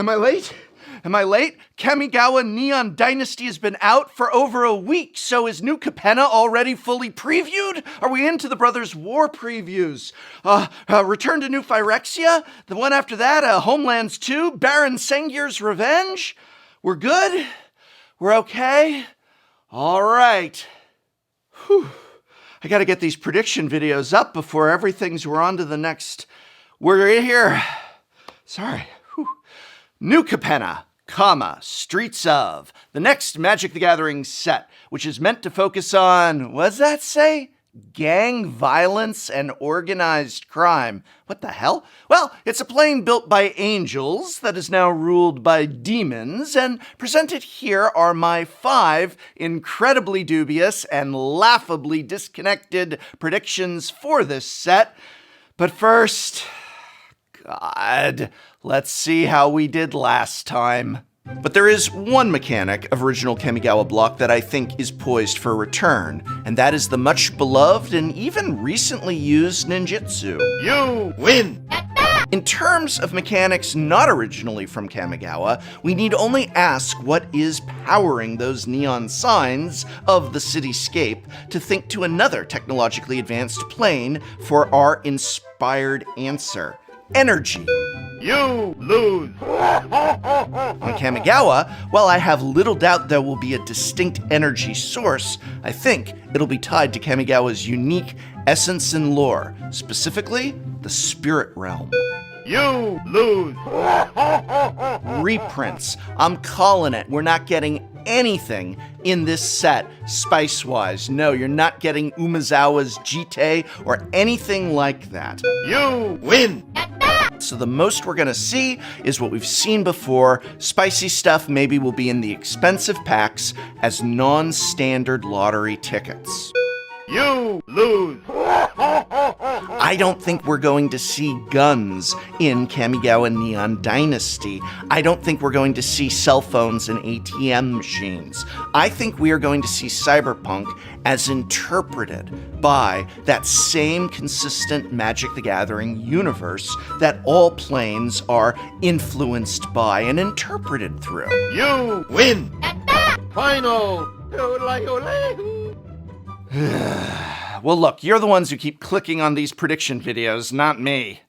Am I late? Am I late? Kamigawa Neon Dynasty has been out for over a week, so is New Capenna already fully previewed? Are we into the Brothers' War previews? Return to New Phyrexia? The one after that, Homelands 2? Baron Sengir's Revenge? We're good? We're okay? All right. Whew. I gotta get these prediction videos up before we're on to the next. We're here. Sorry. Whew. New Capenna, Streets of, the next Magic the Gathering set, which is meant to focus on, what does that say? Gang violence and organized crime. What the hell? Well, it's a plane built by angels that is now ruled by demons, and presented here are my 5 incredibly dubious and laughably disconnected predictions for this set. But first, God, let's see how we did last time. But there is one mechanic of original Kamigawa block that I think is poised for a return, and that is the much beloved and even recently used ninjutsu. You win! In terms of mechanics not originally from Kamigawa, we need only ask what is powering those neon signs of the cityscape to think to another technologically advanced plane for our inspired answer. Energy. You lose! On Kamigawa, while I have little doubt there will be a distinct energy source, I think it'll be tied to Kamigawa's unique essence and lore, specifically the spirit realm. You lose! Reprints. I'm calling it. We're not getting anything in this set spice-wise. No, you're not getting Umezawa's Jite or anything like that. You win! So the most we're gonna see is what we've seen before. Spicy stuff maybe will be in the expensive packs as non-standard lottery tickets. You lose! I don't think we're going to see guns in Kamigawa Neon Dynasty. I don't think we're going to see cell phones and ATM machines. I think we are going to see cyberpunk as interpreted by that same consistent Magic the Gathering universe that all planes are influenced by and interpreted through. You win! Final! Well, look, you're the ones who keep clicking on these prediction videos, not me.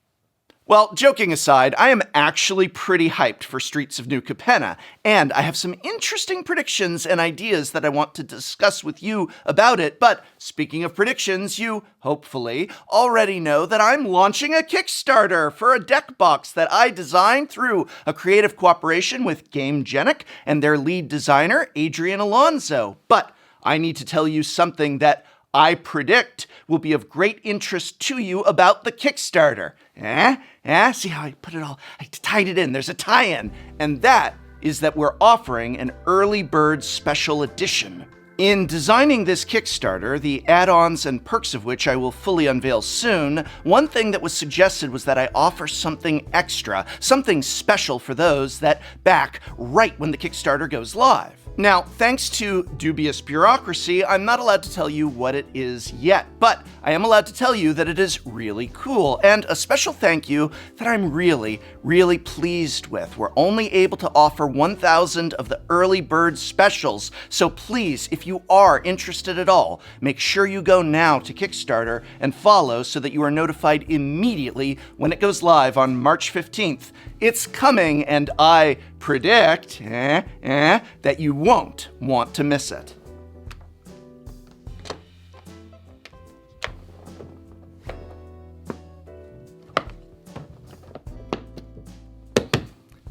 Well, joking aside, I am actually pretty hyped for Streets of New Capenna, and I have some interesting predictions and ideas that I want to discuss with you about it. But speaking of predictions, you, hopefully, already know that I'm launching a Kickstarter for a deck box that I designed through a creative cooperation with GameGenic and their lead designer, Adrian Alonso. But I need to tell you something that I predict will be of great interest to you about the Kickstarter. See how I put it all, I tied it in, there's a tie-in. And that is that we're offering an early bird special edition. In designing this Kickstarter, the add-ons and perks of which I will fully unveil soon, one thing that was suggested was that I offer something extra, something special for those that back right when the Kickstarter goes live. Now, thanks to dubious bureaucracy, I'm not allowed to tell you what it is yet, but I am allowed to tell you that it is really cool, and a special thank you that I'm really, really pleased with. We're only able to offer 1,000 of the early bird specials, so please, if you are interested at all, make sure you go now to Kickstarter and follow so that you are notified immediately when it goes live on March 15th. It's coming, and I predict that you won't want to miss it.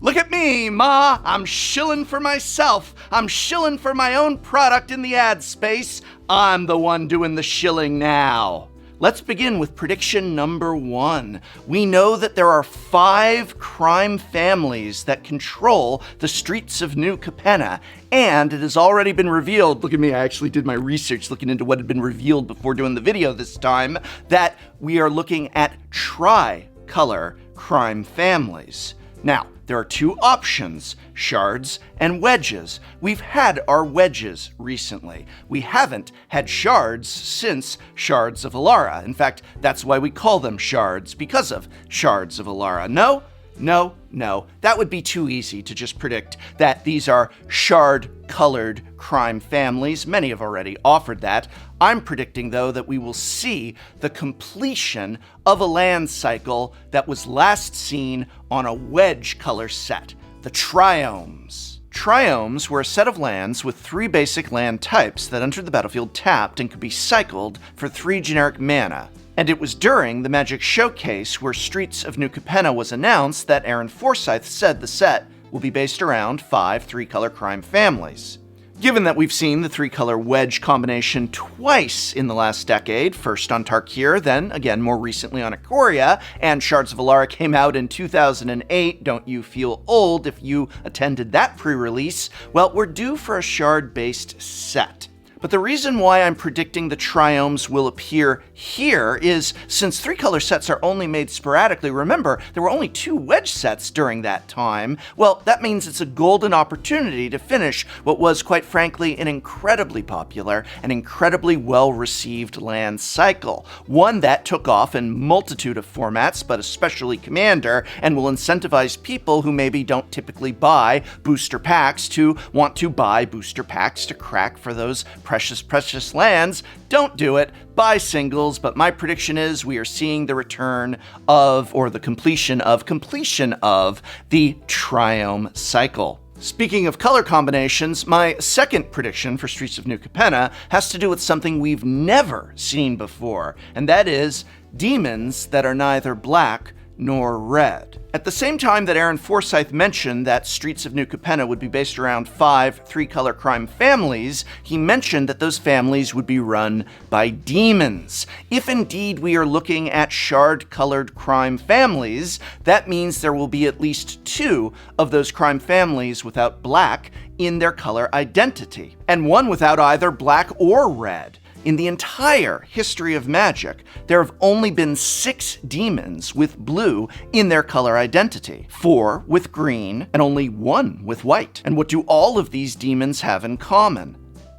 Look at me, Ma! I'm shilling for myself. I'm shilling for my own product in the ad space. I'm the one doing the shilling now. Let's begin with prediction number 1. We know that there are 5 crime families that control the streets of New Capenna, and it has already been revealed, look at me, I actually did my research looking into what had been revealed before doing the video this time, that we are looking at tri-color crime families. Now, there are 2 options, shards and wedges. We've had our wedges recently. We haven't had shards since Shards of Alara. In fact, that's why we call them shards, because of Shards of Alara. No? No, that would be too easy to just predict that these are shard-colored crime families. Many have already offered that. I'm predicting, though, that we will see the completion of a land cycle that was last seen on a wedge color set, the Trioms. Trioms were a set of lands with 3 basic land types that entered the battlefield tapped and could be cycled for 3 generic mana. And it was during the Magic Showcase where Streets of New Capenna was announced that Aaron Forsythe said the set will be based around 5 3-color crime families. Given that we've seen the 3-color wedge combination twice in the last decade, first on Tarkir, then again more recently on Ikoria, and Shards of Alara came out in 2008, don't you feel old if you attended that pre-release? Well, we're due for a shard-based set. But the reason why I'm predicting the Trioms will appear here is, since 3-color sets are only made sporadically, remember, there were only 2 wedge sets during that time, well, that means it's a golden opportunity to finish what was, quite frankly, an incredibly popular and incredibly well-received land cycle. One that took off in multitude of formats, but especially Commander, and will incentivize people who maybe don't typically buy booster packs to want to buy booster packs to crack for those precious lands. Don't do it. Buy singles, but my prediction is we are seeing the return of, or the completion of the Triome cycle. Speaking of color combinations, my second prediction for Streets of New Capenna has to do with something we've never seen before, and that is demons that are neither black nor red. At the same time that Aaron Forsythe mentioned that Streets of New Capenna would be based around 5 3-color crime families, he mentioned that those families would be run by demons. If indeed we are looking at shard-colored crime families, that means there will be at least 2 of those crime families without black in their color identity, and one without either black or red. In the entire history of Magic, there have only been 6 demons with blue in their color identity, 4 with green, and only 1 with white. And what do all of these demons have in common?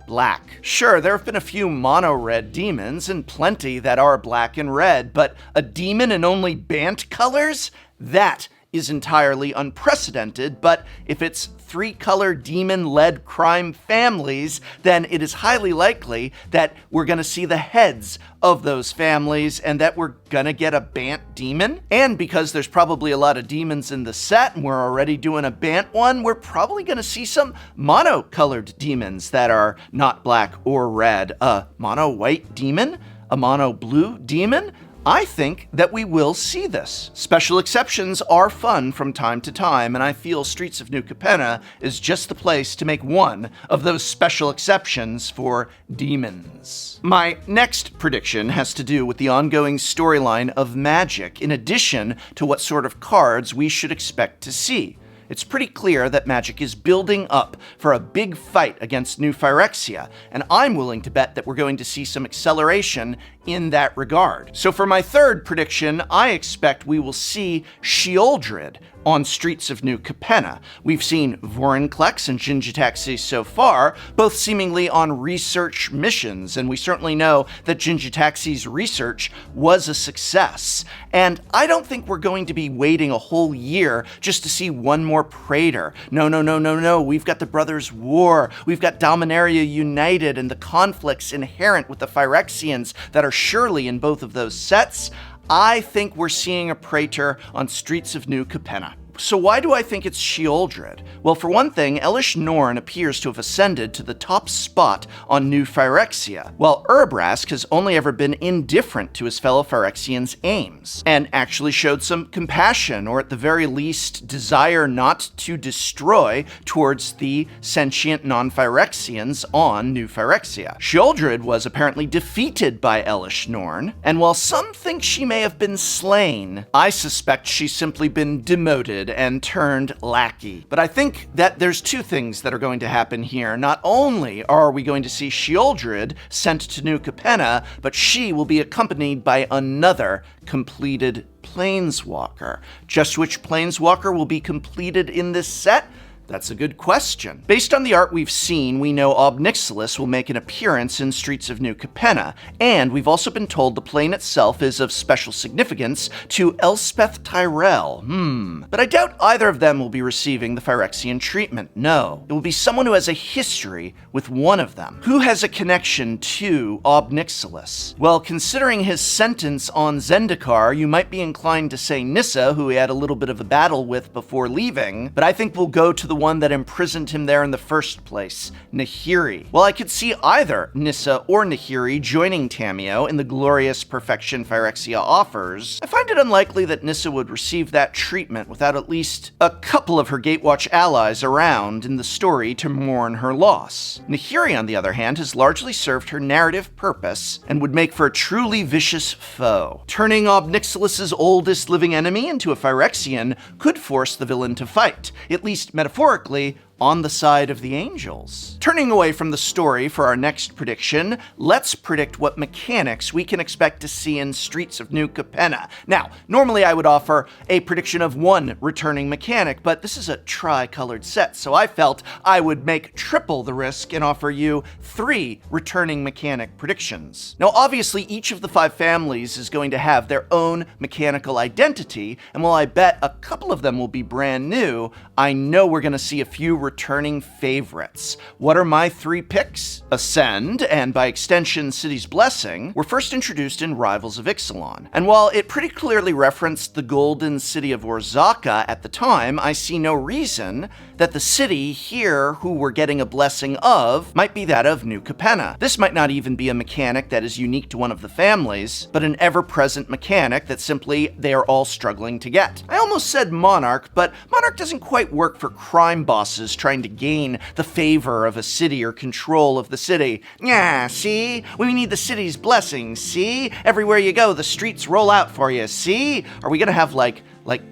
Black. Sure, there have been a few mono-red demons, and plenty that are black and red, but a demon in only Bant colors? That is entirely unprecedented, but if it's 3-color demon-led crime families, then it is highly likely that we're gonna see the heads of those families and that we're gonna get a Bant demon. And because there's probably a lot of demons in the set and we're already doing a Bant one, we're probably gonna see some mono-colored demons that are not black or red. A mono-white demon? A mono-blue demon? I think that we will see this. Special exceptions are fun from time to time, and I feel Streets of New Capenna is just the place to make one of those special exceptions for demons. My next prediction has to do with the ongoing storyline of Magic, in addition to what sort of cards we should expect to see. It's pretty clear that Magic is building up for a big fight against New Phyrexia, and I'm willing to bet that we're going to see some acceleration in that regard. So for my third prediction, I expect we will see Sheoldred on Streets of New Capenna. We've seen Vorinclex and Jin-Gitaxi so far, both seemingly on research missions, and we certainly know that Jin-Gitaxi's research was a success. And I don't think we're going to be waiting a whole year just to see one more Prater. No. We've got the Brothers' War, we've got Dominaria United, and the conflicts inherent with the Phyrexians that are surely in both of those sets. I think we're seeing a Prater on Streets of New Capenna. So why do I think it's Sheoldred? Well, for one thing, Elish Norn appears to have ascended to the top spot on New Phyrexia, while Urabrask has only ever been indifferent to his fellow Phyrexians' aims, and actually showed some compassion, or at the very least, desire not to destroy towards the sentient non-Phyrexians on New Phyrexia. Sheoldred was apparently defeated by Elish Norn, and while some think she may have been slain, I suspect she's simply been demoted and turned lackey. But I think that there's 2 things that are going to happen here. Not only are we going to see Sheoldred sent to New Capenna, but she will be accompanied by another completed Planeswalker. Just which Planeswalker will be completed in this set? That's a good question. Based on the art we've seen, we know Obnixilis will make an appearance in Streets of New Capenna, and we've also been told the plane itself is of special significance to Elspeth Tyrell. But I doubt either of them will be receiving the Phyrexian treatment. No, it will be someone who has a history with one of them. Who has a connection to Obnixilis? Well, considering his sentence on Zendikar, you might be inclined to say Nissa, who he had a little bit of a battle with before leaving, but I think we'll go to the one that imprisoned him there in the first place, Nahiri. Well, I could see either Nissa or Nahiri joining Tamiyo in the glorious perfection Phyrexia offers. I find it unlikely that Nissa would receive that treatment without at least a couple of her Gatewatch allies around in the story to mourn her loss. Nahiri, on the other hand, has largely served her narrative purpose and would make for a truly vicious foe. Turning Obnixilis' oldest living enemy into a Phyrexian could force the villain to fight, at least metaphorically, on the side of the angels. Turning away from the story for our next prediction, let's predict what mechanics we can expect to see in Streets of New Capenna. Now, normally I would offer a prediction of one returning mechanic, but this is a tri-colored set, so I felt I would make triple the risk and offer you 3 returning mechanic predictions. Now, obviously, each of the 5 families is going to have their own mechanical identity, and while I bet a couple of them will be brand new, I know we're going to see a few returning favorites. What are my 3 picks? Ascend, and by extension City's Blessing, were first introduced in Rivals of Ixalan. And while it pretty clearly referenced the golden city of Orzaka at the time, I see no reason that the city here who we're getting a blessing of might be that of New Capenna. This might not even be a mechanic that is unique to one of the families, but an ever-present mechanic that simply they are all struggling to get. I almost said Monarch, but Monarch doesn't quite work for crime bosses trying to gain the favor of a city or control of the city. Yeah, see? We need the city's blessing, see? Everywhere you go, the streets roll out for you, see? Are we gonna have like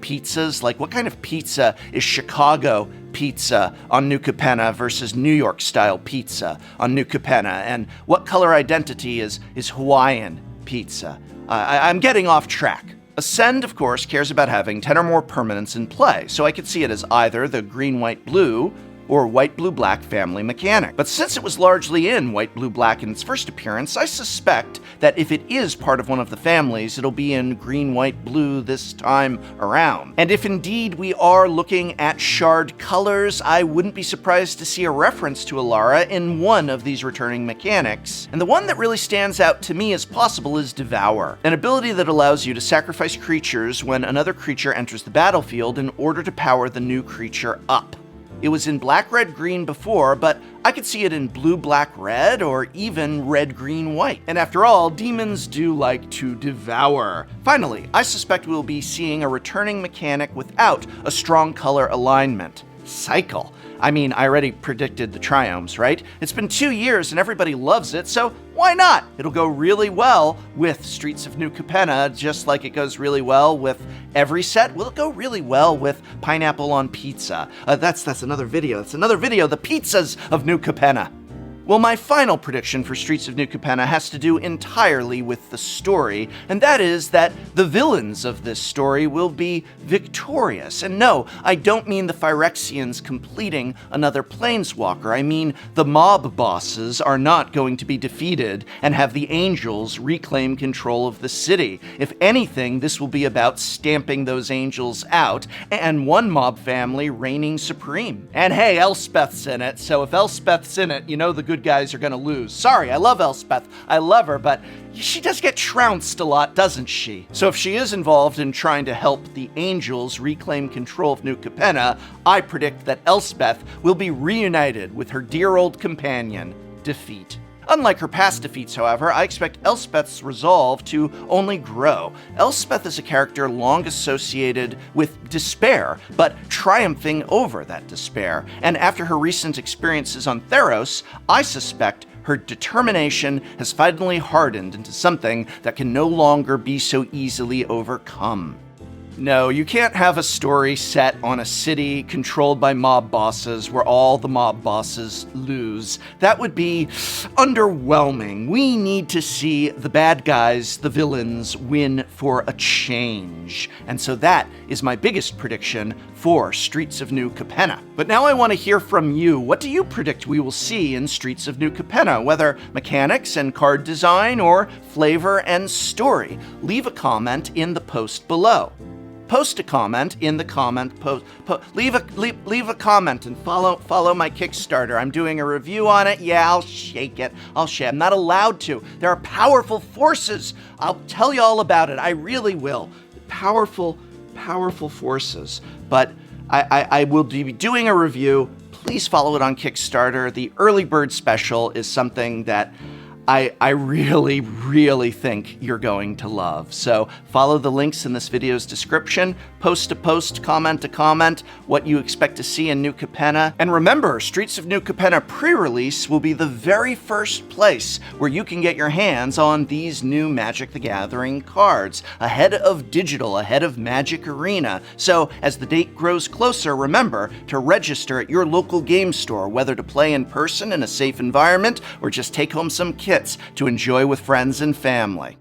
pizzas? Like, what kind of pizza is Chicago pizza on New Capenna versus New York style pizza on New Capenna? And what color identity is Hawaiian pizza? I'm getting off track. Ascend, of course, cares about having 10 or more permanents in play, so I could see it as either the green-white-blue or white-blue-black family mechanic. But since it was largely in white-blue-black in its first appearance, I suspect that if it is part of one of the families, it'll be in green-white-blue this time around. And if indeed we are looking at shard colors, I wouldn't be surprised to see a reference to Alara in one of these returning mechanics. And the one that really stands out to me as possible is Devour, an ability that allows you to sacrifice creatures when another creature enters the battlefield in order to power the new creature up. It was in black, red, green before, but I could see it in blue, black, red, or even red, green, white. And after all, demons do like to devour. Finally, I suspect we'll be seeing a returning mechanic without a strong color alignment. Cycle. I mean, I already predicted the Trioms, right? It's been 2 years and everybody loves it, so why not? It'll go really well with Streets of New Capenna, just like it goes really well with every set. Will it go really well with Pineapple on Pizza? That's another video. That's another video, the pizzas of New Capenna. Well, my final prediction for Streets of New Capenna has to do entirely with the story, and that is that the villains of this story will be victorious. And no, I don't mean the Phyrexians completing another Planeswalker. I mean the mob bosses are not going to be defeated and have the angels reclaim control of the city. If anything, this will be about stamping those angels out and one mob family reigning supreme. And hey, Elspeth's in it, so if Elspeth's in it, you know the good guys are gonna lose. Sorry, I love Elspeth. I love her, but she does get trounced a lot, doesn't she? So if she is involved in trying to help the angels reclaim control of New Capenna, I predict that Elspeth will be reunited with her dear old companion, Defeat. Unlike her past defeats, however, I expect Elspeth's resolve to only grow. Elspeth is a character long associated with despair, but triumphing over that despair. And after her recent experiences on Theros, I suspect her determination has finally hardened into something that can no longer be so easily overcome. No, you can't have a story set on a city controlled by mob bosses where all the mob bosses lose. That would be underwhelming. We need to see the bad guys, the villains, win for a change. And so that is my biggest prediction for Streets of New Capenna. But now I want to hear from you. What do you predict we will see in Streets of New Capenna, whether mechanics and card design or flavor and story? Leave a comment in the post below. Post a comment in the comment post. Leave a comment and follow my Kickstarter. I'm doing a review on it. Yeah, I'll shake it. I'm not allowed to. There are powerful forces. I'll tell you all about it. I really will. Powerful forces. But I will be doing a review. Please follow it on Kickstarter. The early bird special is something that I really think you're going to love. So follow the links in this video's description, post to post, comment to comment, what you expect to see in New Capenna. And remember, Streets of New Capenna pre-release will be the very first place where you can get your hands on these new Magic the Gathering cards, ahead of digital, ahead of Magic Arena. So as the date grows closer, remember to register at your local game store, whether to play in person in a safe environment or just take home some kits to enjoy with friends and family.